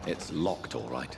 It's locked, all right.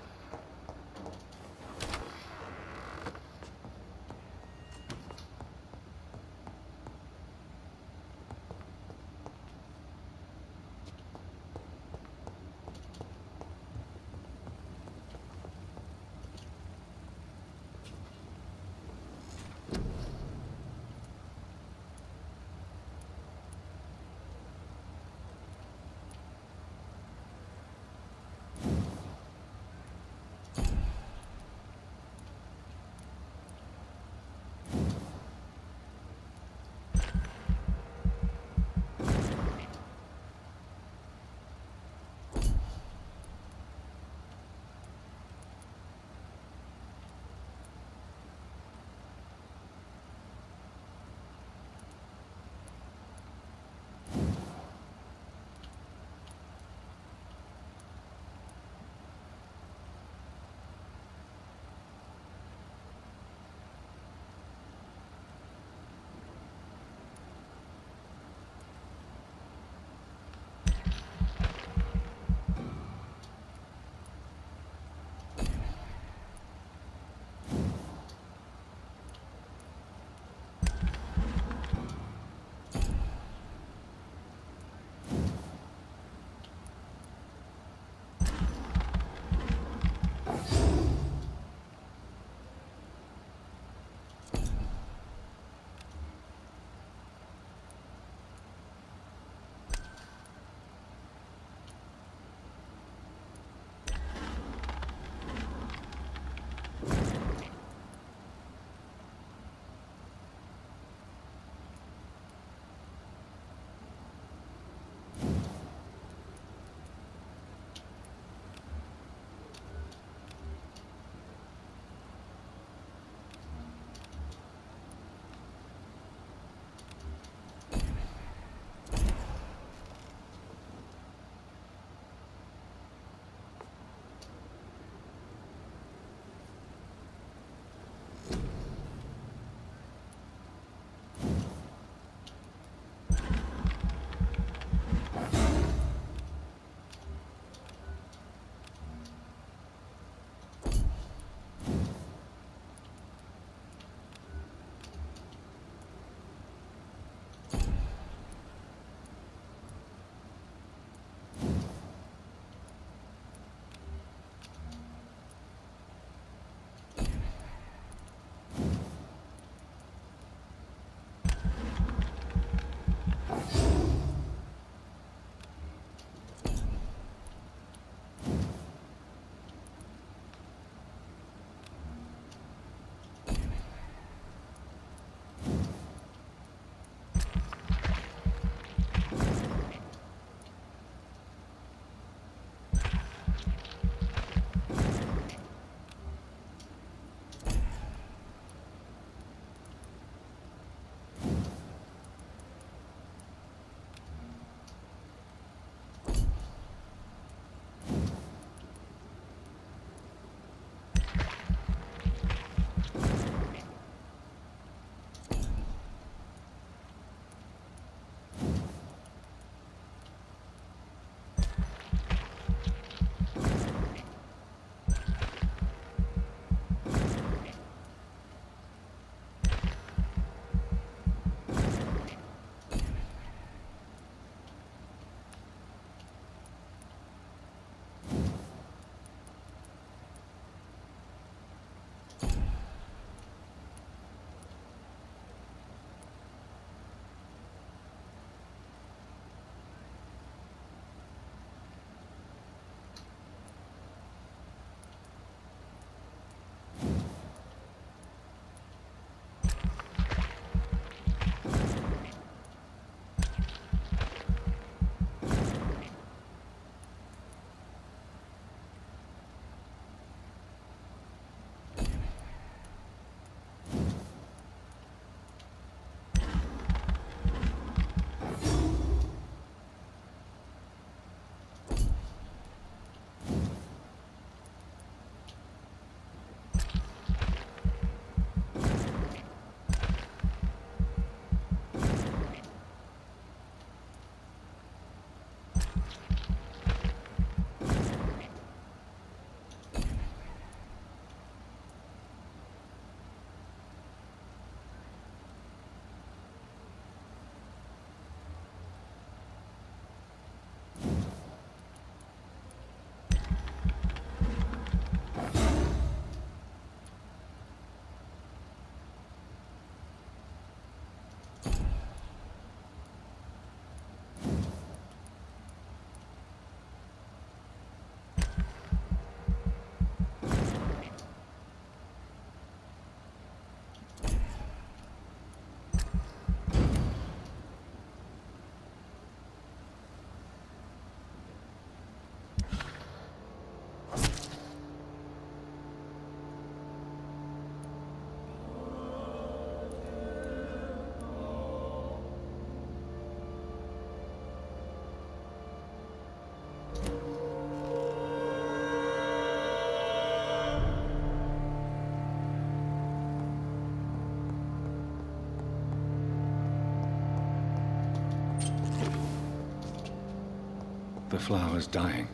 The flower's dying.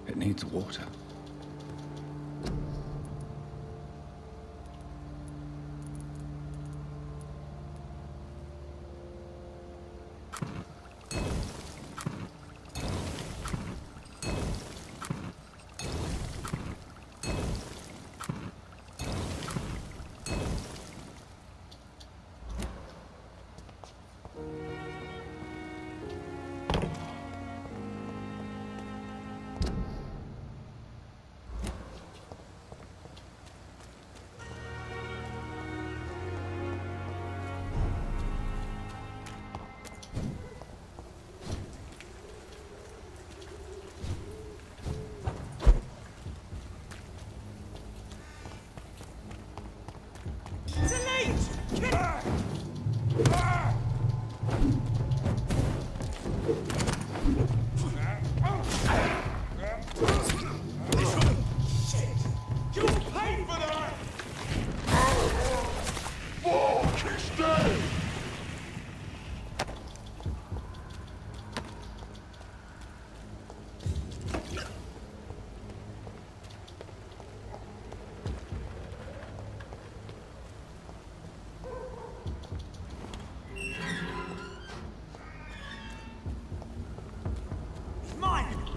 It needs water.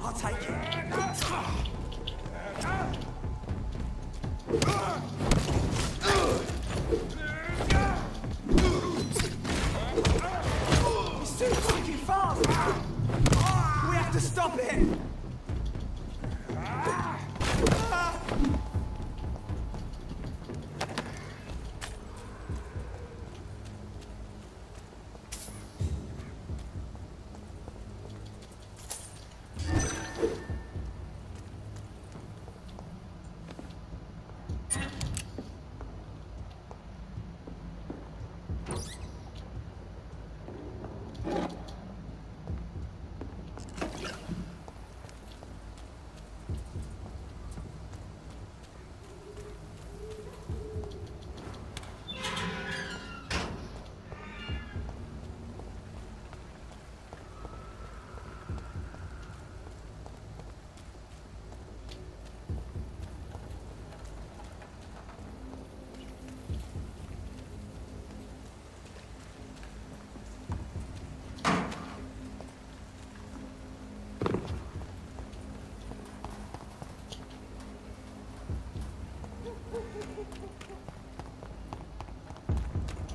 I'll take it. It's too fucking fast! We have to stop it!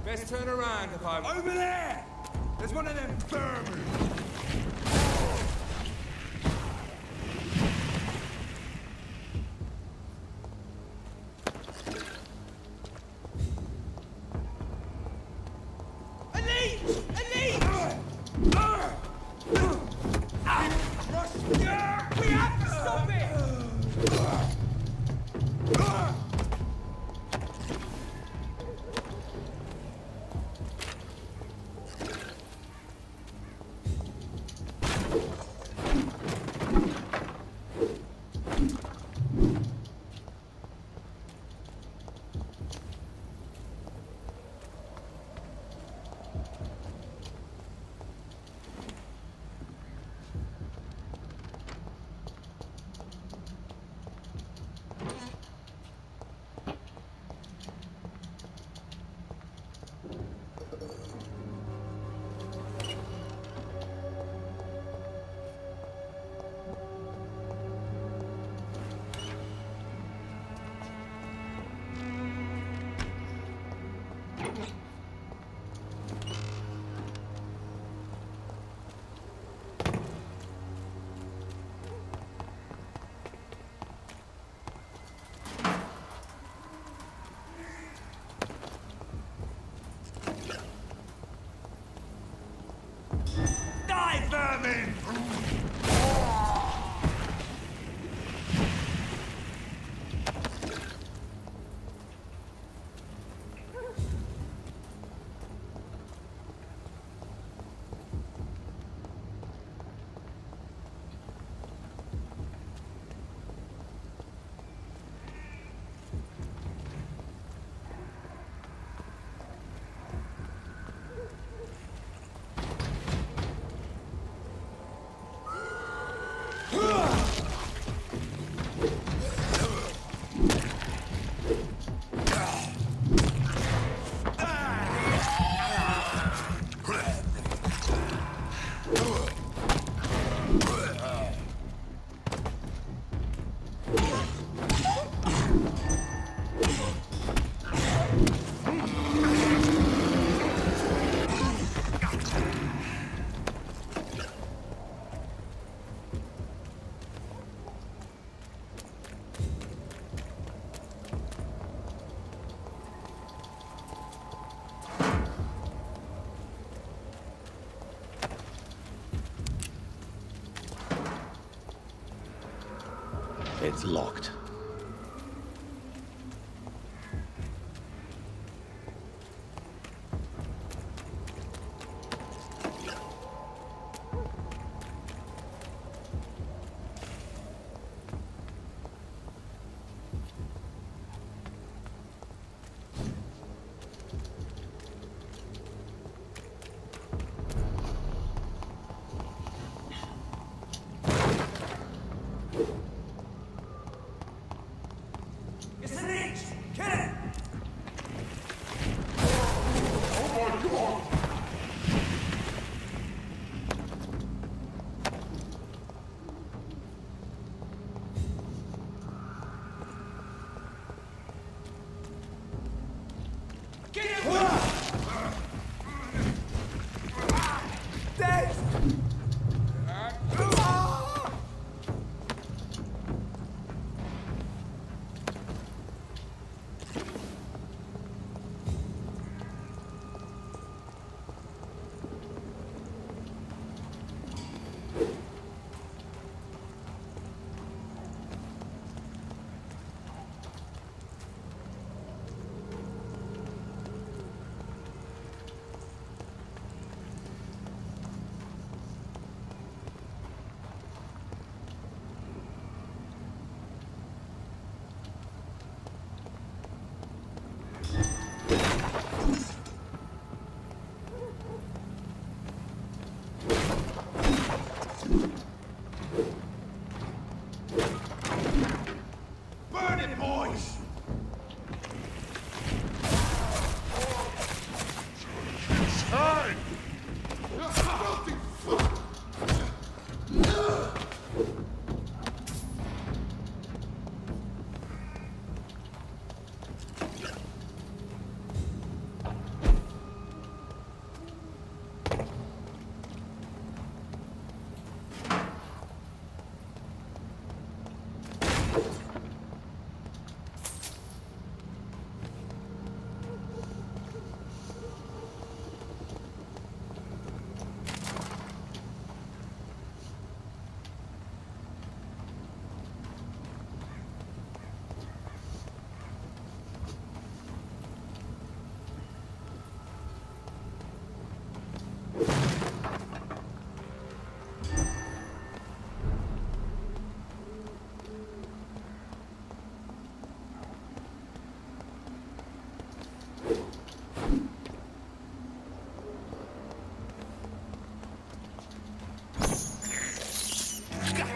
Best turn around if I'm... Over there! There's one of them vermin! It's locked.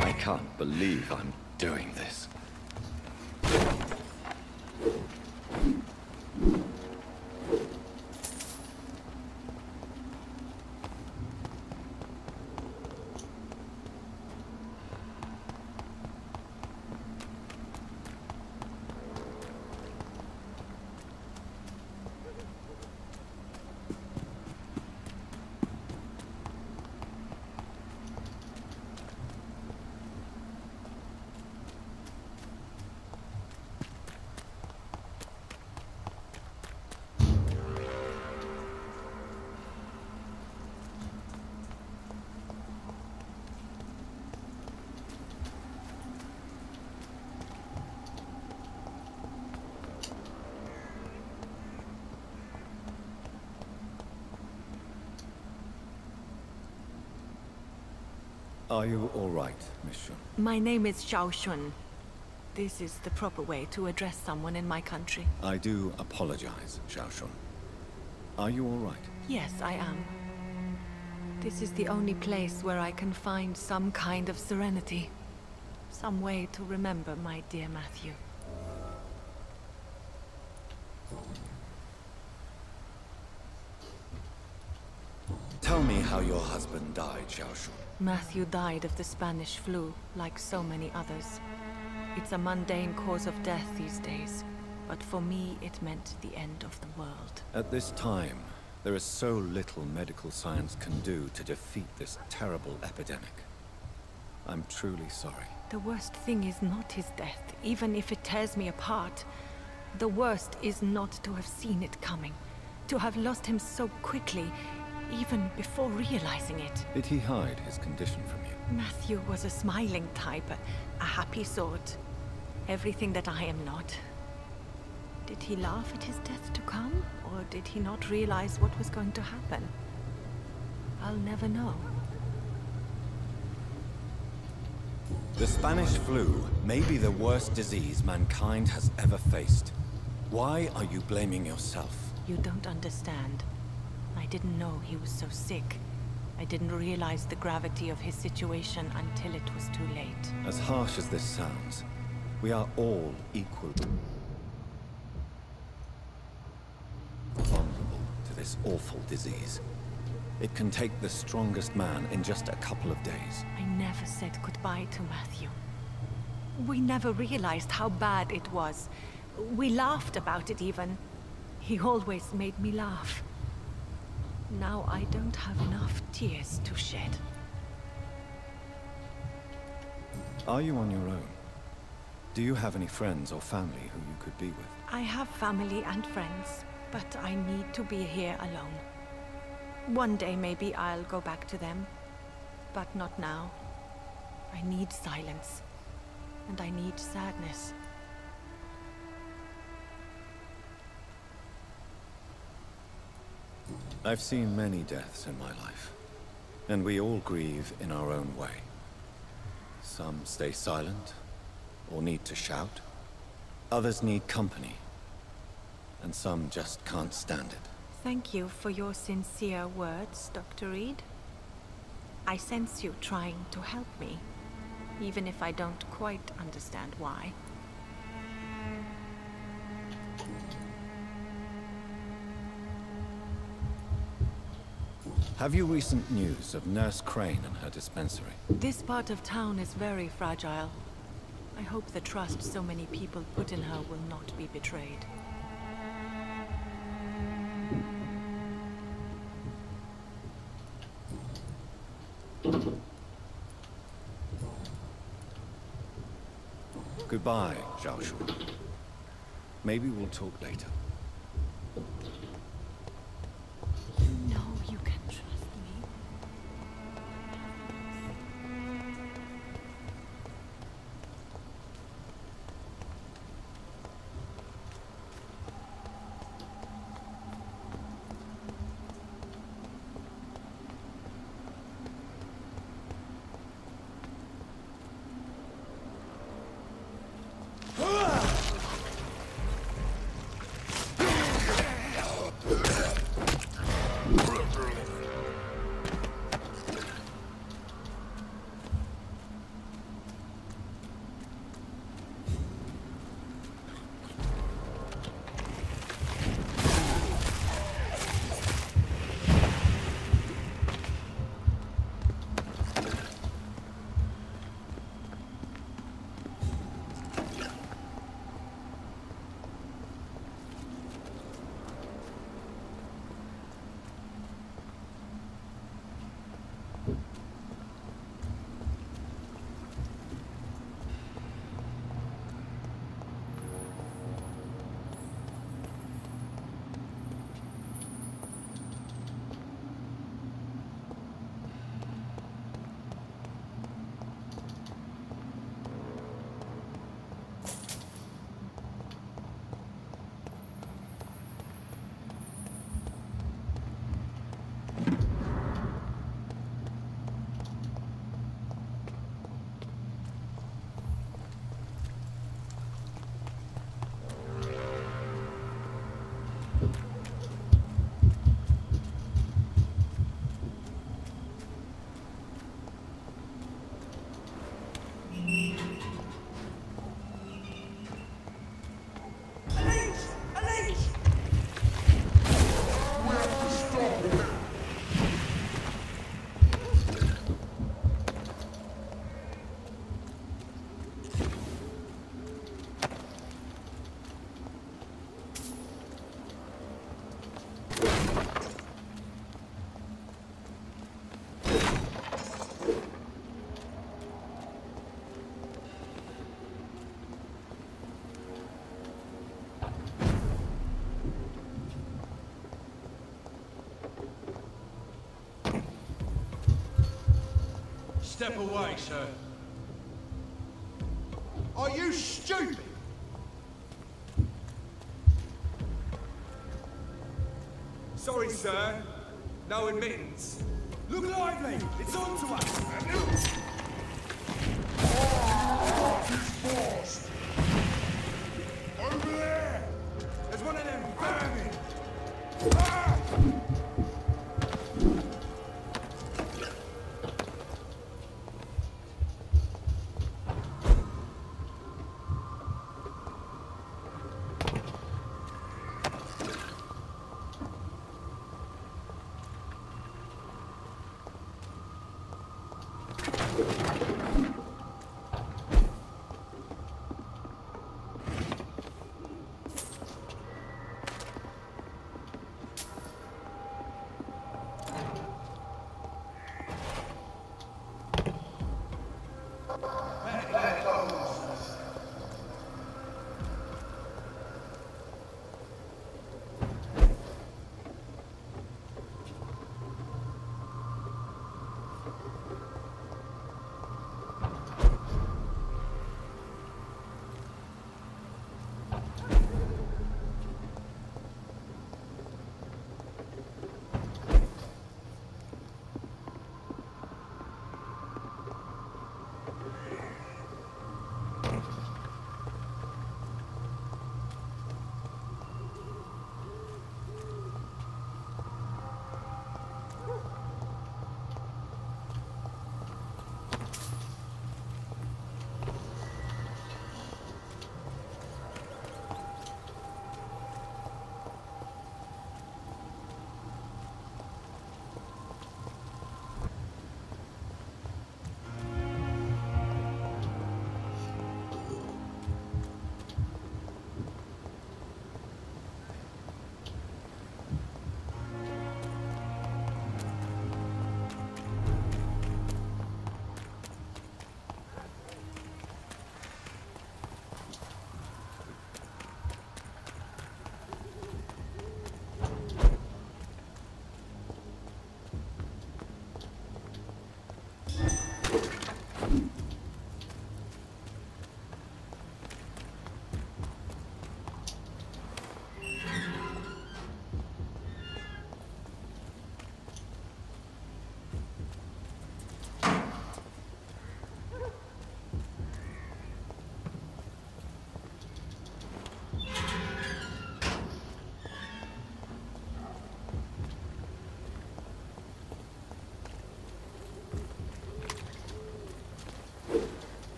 I can't believe I'm doing this. Are you all right, Miss Shun? My name is Xiao Shun. This is the proper way to address someone in my country. I do apologize, Xiao Shun. Are you all right? Yes, I am. This is the only place where I can find some kind of serenity. Some way to remember my dear Matthew. Tell me how your husband died, Xiao Shun. Matthew died of the Spanish flu, like so many others. It's a mundane cause of death these days, but for me it meant the end of the world. At this time, there is so little medical science can do to defeat this terrible epidemic. I'm truly sorry. The worst thing is not his death, even if it tears me apart. The worst is not to have seen it coming, to have lost him so quickly, even before realizing it. Did he hide his condition from you? Matthew was a smiling type, a happy sort. Everything that I am not. Did he laugh at his death to come, or did he not realize what was going to happen? I'll never know. The Spanish flu may be the worst disease mankind has ever faced. Why are you blaming yourself? You don't understand. I didn't know he was so sick. I didn't realize the gravity of his situation until it was too late. As harsh as this sounds, we are all equal. Vulnerable to this awful disease. It can take the strongest man in just a couple of days. I never said goodbye to Matthew. We never realized how bad it was. We laughed about it even. He always made me laugh. Now I don't have enough tears to shed. Are you on your own? Do you have any friends or family who you could be with? I have family and friends, but I need to be here alone. One day maybe I'll go back to them, but not now. I need silence, and I need sadness. I've seen many deaths in my life, and we all grieve in our own way. Some stay silent, or need to shout. Others need company, and some just can't stand it. Thank you for your sincere words, Dr. Reed. I sense you trying to help me, even if I don't quite understand why. Have you recent news of Nurse Crane and her dispensary? This part of town is very fragile. I hope the trust so many people put in her will not be betrayed. Goodbye, Zhao Shu. Maybe we'll talk later. You know you can trust me. Step away, sir. Are you stupid? Sorry, sir. No admittance. Look lively! It's on to us! Over there! There's one of them vermin!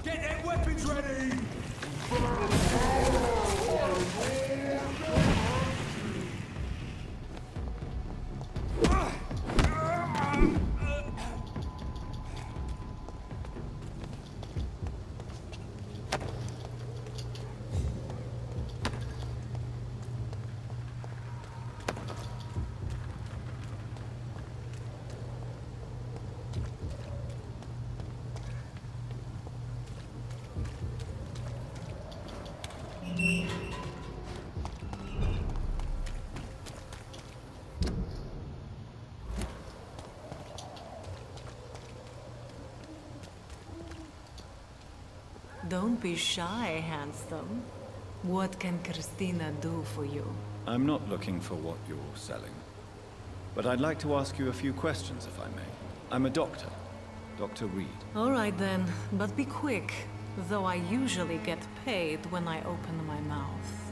Get their weapons ready! Don't be shy, handsome. What can Christina do for you? I'm not looking for what you're selling. But I'd like to ask you a few questions, if I may. I'm a doctor. Dr. Reed. All right then, but be quick. Though I usually get paid when I open my mouth.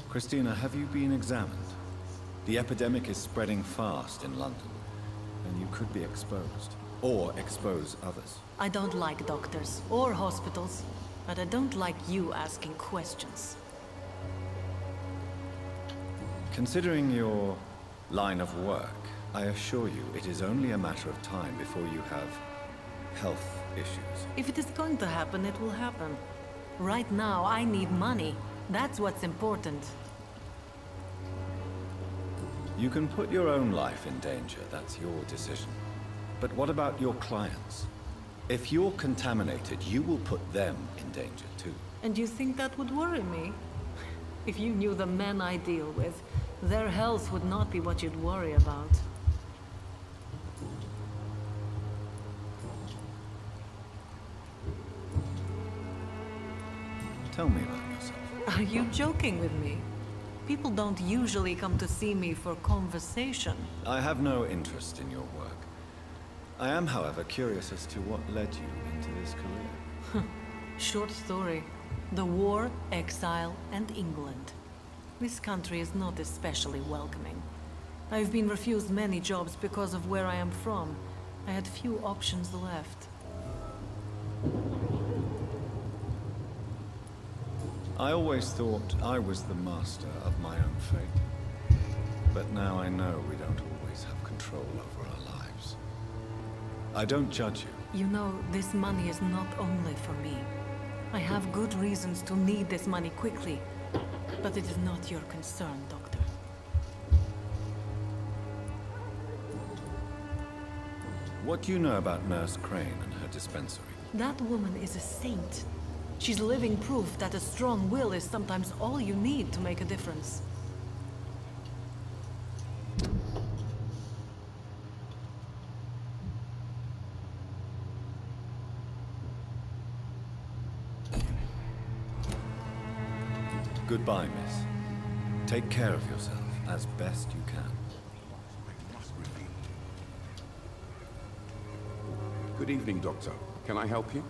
Christina, have you been examined? The epidemic is spreading fast in London, and you could be exposed. Or expose others. I don't like doctors or hospitals, but I don't like you asking questions. Considering your line of work, I assure you it is only a matter of time before you have health issues. If it is going to happen, it will happen. Right now, I need money. That's what's important. You can put your own life in danger, that's your decision. But what about your clients? If you're contaminated, you will put them in danger too. And you think that would worry me? If you knew the men I deal with, their health would not be what you'd worry about. Tell me about yourself. Are you joking with me? People don't usually come to see me for conversation. I have no interest in your work. I am, however, curious as to what led you into this career. Short story. The war, exile, and England. This country is not especially welcoming. I've been refused many jobs because of where I am from. I had few options left. I always thought I was the master of my own fate. But now I know we don't always have control over our lives. I don't judge you. You know, this money is not only for me. I have good reasons to need this money quickly. But it is not your concern, Doctor. What do you know about Nurse Crane and her dispensary? That woman is a saint. She's living proof that a strong will is sometimes all you need to make a difference. Goodbye, miss. Take care of yourself as best you can. Good evening, Doctor. Can I help you?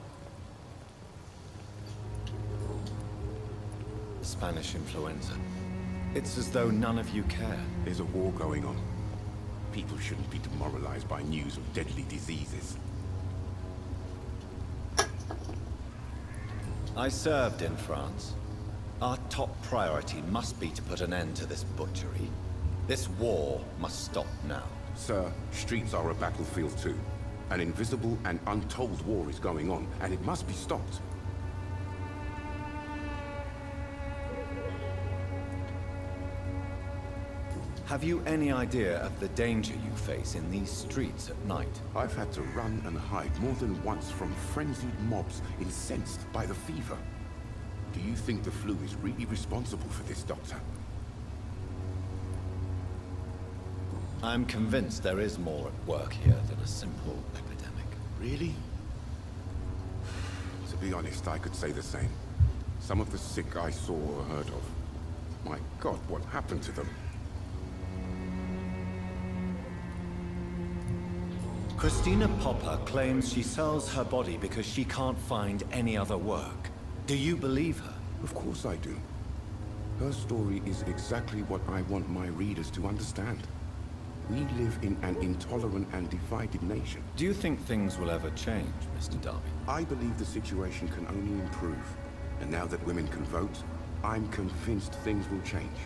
Spanish influenza. It's as though none of you care. There's a war going on. People shouldn't be demoralized by news of deadly diseases. I served in France. Our top priority must be to put an end to this butchery. This war must stop now. Sir, streets are a battlefield too. An invisible and untold war is going on, and it must be stopped. Have you any idea of the danger you face in these streets at night? I've had to run and hide more than once from frenzied mobs incensed by the fever. Do you think the flu is really responsible for this, Doctor? I'm convinced there is more at work here than a simple epidemic. Really? To be honest, I could say the same. Some of the sick I saw or heard of. My God, what happened to them? Christina Popper claims she sells her body because she can't find any other work. Do you believe her? Of course I do. Her story is exactly what I want my readers to understand. We live in an intolerant and divided nation. Do you think things will ever change, Mr. Darby? I believe the situation can only improve. And now that women can vote, I'm convinced things will change.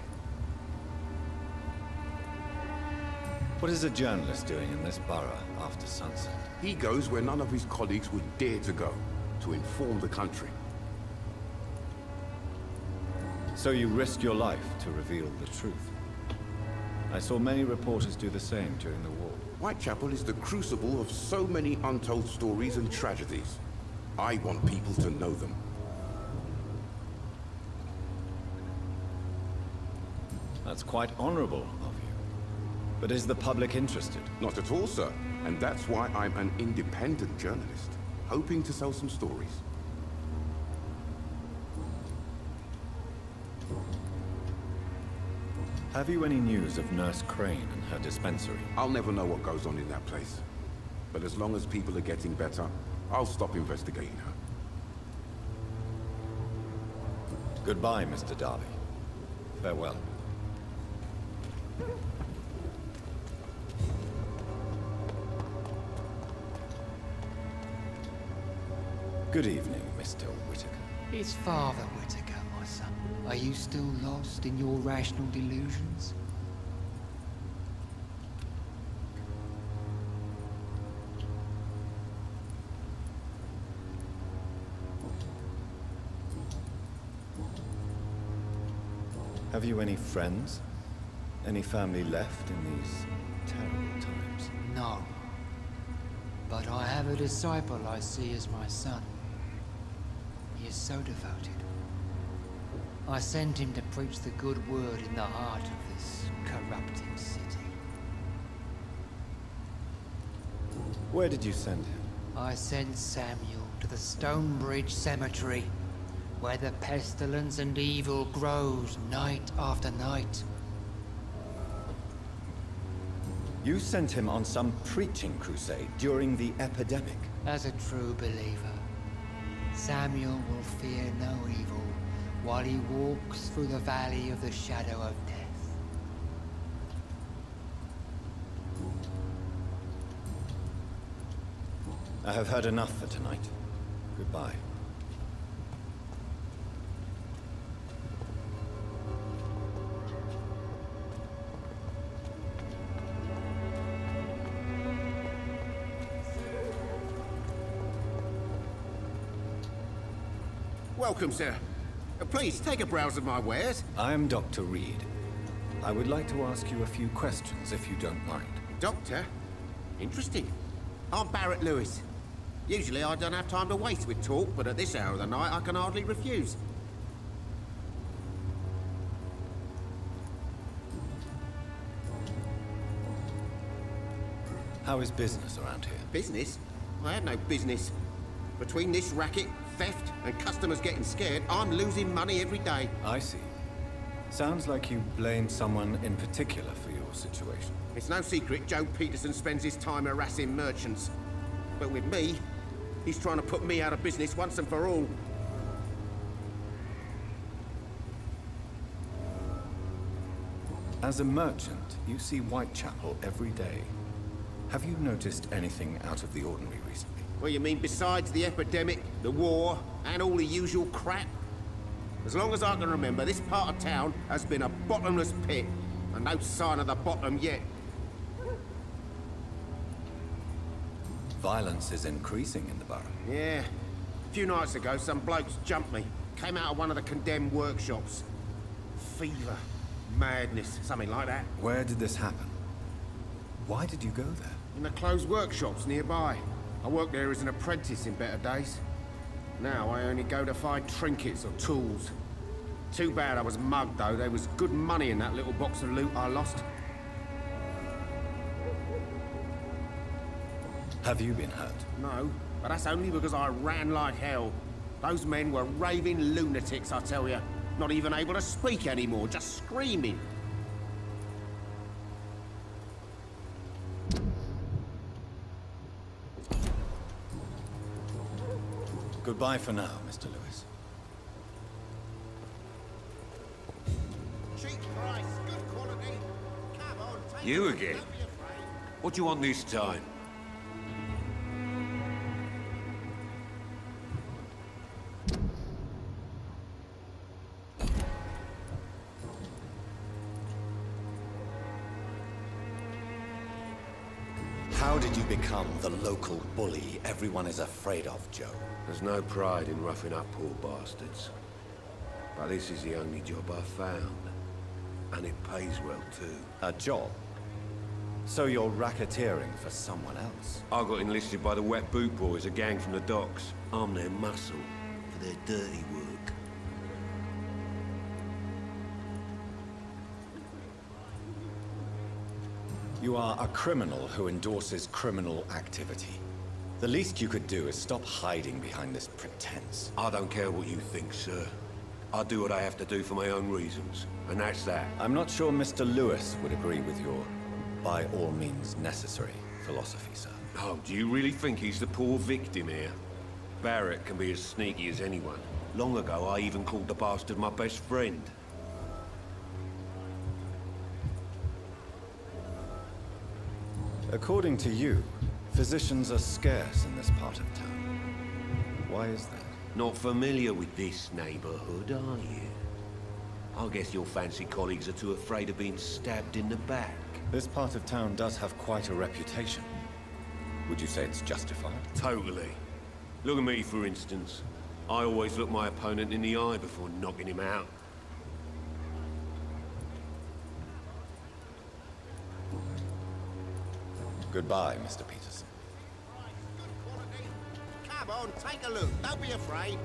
What is a journalist doing in this borough after sunset? He goes where none of his colleagues would dare to go, to inform the country. So you risk your life to reveal the truth. I saw many reporters do the same during the war. Whitechapel is the crucible of so many untold stories and tragedies. I want people to know them. That's quite honorable of you. But is the public interested? Not at all, sir. And that's why I'm an independent journalist, hoping to sell some stories. Have you any news of Nurse Crane and her dispensary? I'll never know what goes on in that place. But as long as people are getting better, I'll stop investigating her. Goodbye, Mr. Darby. Farewell. Good evening, Mr. Whitaker. It's Father Whitaker, my son. Are you still lost in your rational delusions? Have you any friends? Any family left in these terrible times? No. But I have a disciple I see as my son. He is so devoted. I sent him to preach the good word in the heart of this corrupted city. Where did you send him? I sent Samuel to the Stonebridge cemetery, where the pestilence and evil grows night after night. You sent him on some preaching crusade during the epidemic. As a true believer, Samuel will fear no evil while he walks through the valley of the shadow of death. I have heard enough for tonight. Goodbye. Welcome, sir. Please, take a browse of my wares. I am Dr. Reed. I would like to ask you a few questions, if you don't mind. Doctor? Interesting. I'm Barrett Lewis. Usually I don't have time to waste with talk, but at this hour of the night I can hardly refuse. How is business around here? Business? I have no business. Between this racket, theft, and customers getting scared, I'm losing money every day. I see. Sounds like you blame someone in particular for your situation. It's no secret Joe Peterson spends his time harassing merchants. But with me, he's trying to put me out of business once and for all. As a merchant, you see Whitechapel every day. Have you noticed anything out of the ordinary recently? Well, you mean besides the epidemic, the war, and all the usual crap? As long as I can remember, this part of town has been a bottomless pit, and no sign of the bottom yet. Violence is increasing in the borough. Yeah. A few nights ago, some blokes jumped me. Came out of one of the condemned workshops. Fever, madness, something like that. Where did this happen? Why did you go there? In the closed workshops nearby. I worked there as an apprentice in better days. Now I only go to find trinkets or tools. Too bad I was mugged, though. There was good money in that little box of loot I lost. Have you been hurt? No, but that's only because I ran like hell. Those men were raving lunatics, I tell you. Not even able to speak anymore, just screaming. Goodbye for now, Mr. Lewis. Cheap price, good quality. Come on, take You it. again? Don't be afraid. What do you want this time? How did you become the local bully everyone is afraid of, Joe? There's no pride in roughing up poor bastards. But this is the only job I've found. And it pays well, too. A job? So you're racketeering for someone else? I got enlisted by the Wet Boot Boys, a gang from the docks. I'm their muscle for their dirty work. You are a criminal who endorses criminal activity. The least you could do is stop hiding behind this pretense. I don't care what you think, sir. I do what I have to do for my own reasons, and that's that. I'm not sure Mr. Lewis would agree with your by all means necessary philosophy, sir. Oh, do you really think he's the poor victim here? Barrett can be as sneaky as anyone. Long ago, I even called the bastard my best friend. According to you, physicians are scarce in this part of town. Why is that? Not familiar with this neighborhood, are you? I guess your fancy colleagues are too afraid of being stabbed in the back. This part of town does have quite a reputation. Would you say it's justified? Totally. Look at me, for instance. I always look my opponent in the eye before knocking him out. Goodbye, Mr. Peterson. Come on, take a look. Don't be afraid.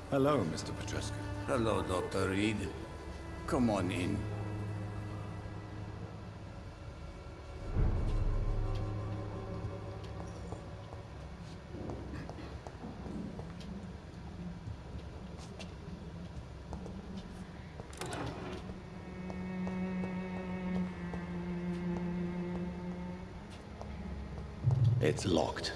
Hello, Mr. Petrescu. Hello, Dr. Reed. Come on in. It's locked.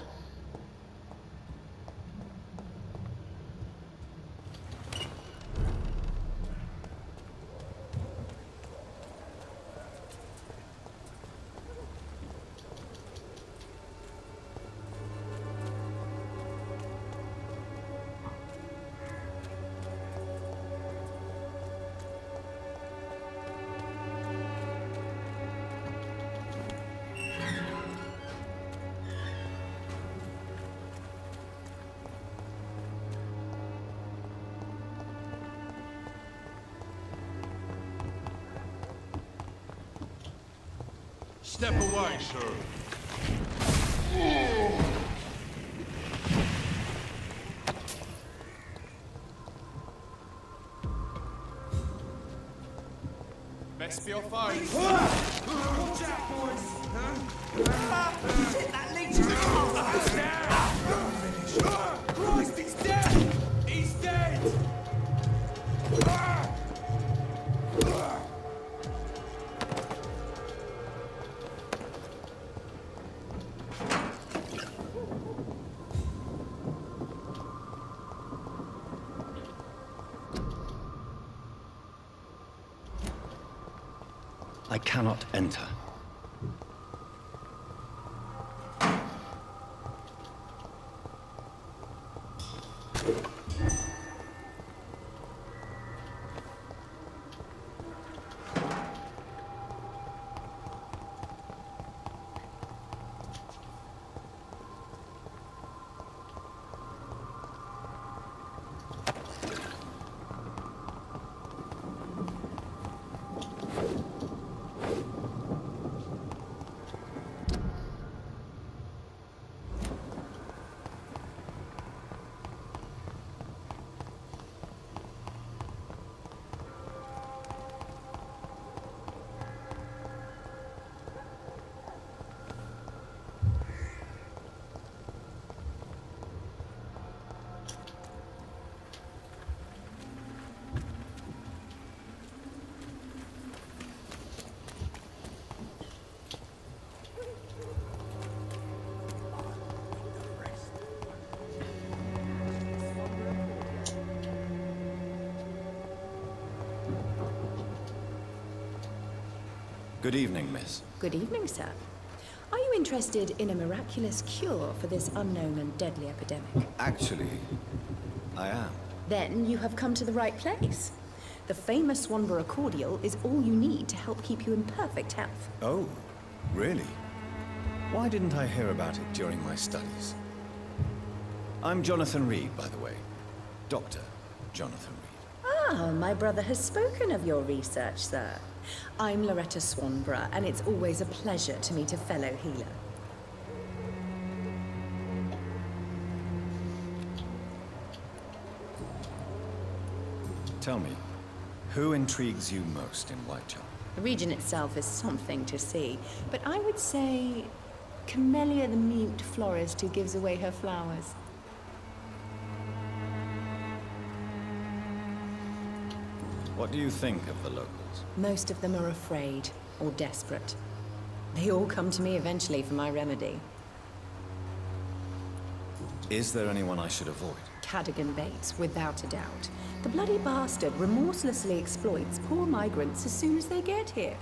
Step away, sir. Best be off eyes. Watch out, boys! Shit, that leech is Christ, he's dead! He's dead! I cannot enter. Good evening, miss. Good evening, sir. Are you interested in a miraculous cure for this unknown and deadly epidemic? Actually, I am. Then you have come to the right place. The famous Swanborough cordial is all you need to help keep you in perfect health. Oh, really? Why didn't I hear about it during my studies? I'm Jonathan Reed, by the way. Dr. Jonathan Reed. Ah, my brother has spoken of your research, sir. I'm Loretta Swanborough, and it's always a pleasure to meet a fellow healer. Tell me, who intrigues you most in Whitechapel? The region itself is something to see, but I would say Camellia the mute florist who gives away her flowers. What do you think of the locals? Most of them are afraid or desperate. They all come to me eventually for my remedy. Is there anyone I should avoid? Cadogan Bates, without a doubt. The bloody bastard remorselessly exploits poor migrants as soon as they get here.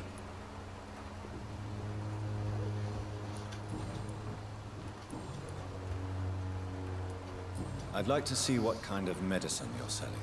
I'd like to see what kind of medicine you're selling.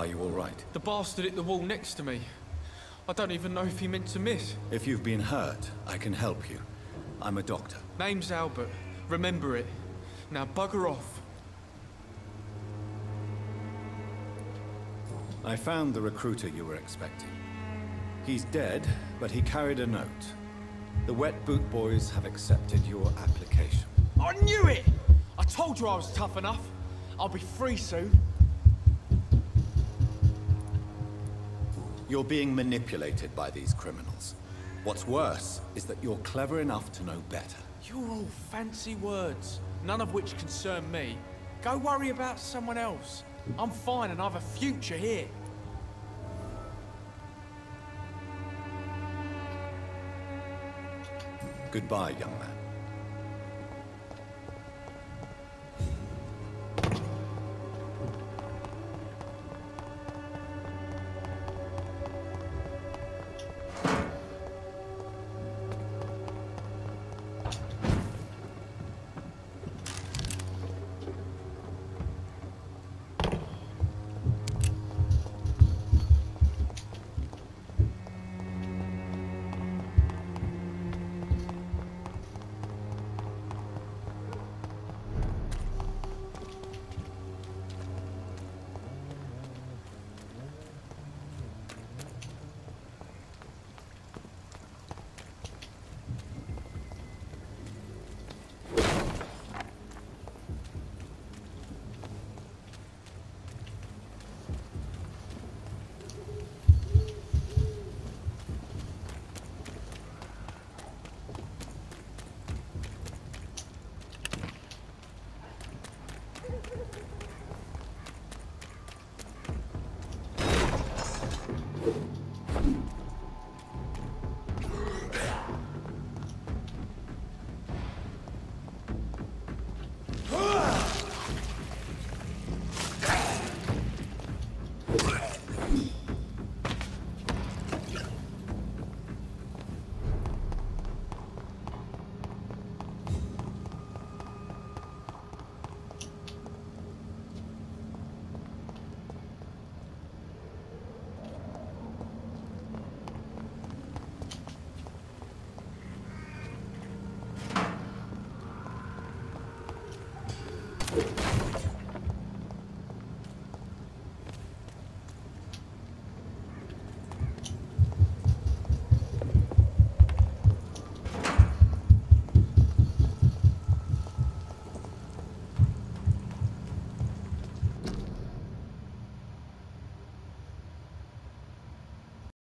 Are you all right? The bastard hit the wall next to me. I don't even know if he meant to miss. If you've been hurt, I can help you. I'm a doctor. Name's Albert. Remember it. Now bugger off. I found the recruiter you were expecting. He's dead, but he carried a note. The Wet Boot Boys have accepted your application. I knew it! I told you I was tough enough. I'll be free soon. You're being manipulated by these criminals. What's worse is that you're clever enough to know better. You're all fancy words, none of which concern me. Go worry about someone else. I'm fine and I have a future here. Goodbye, young man.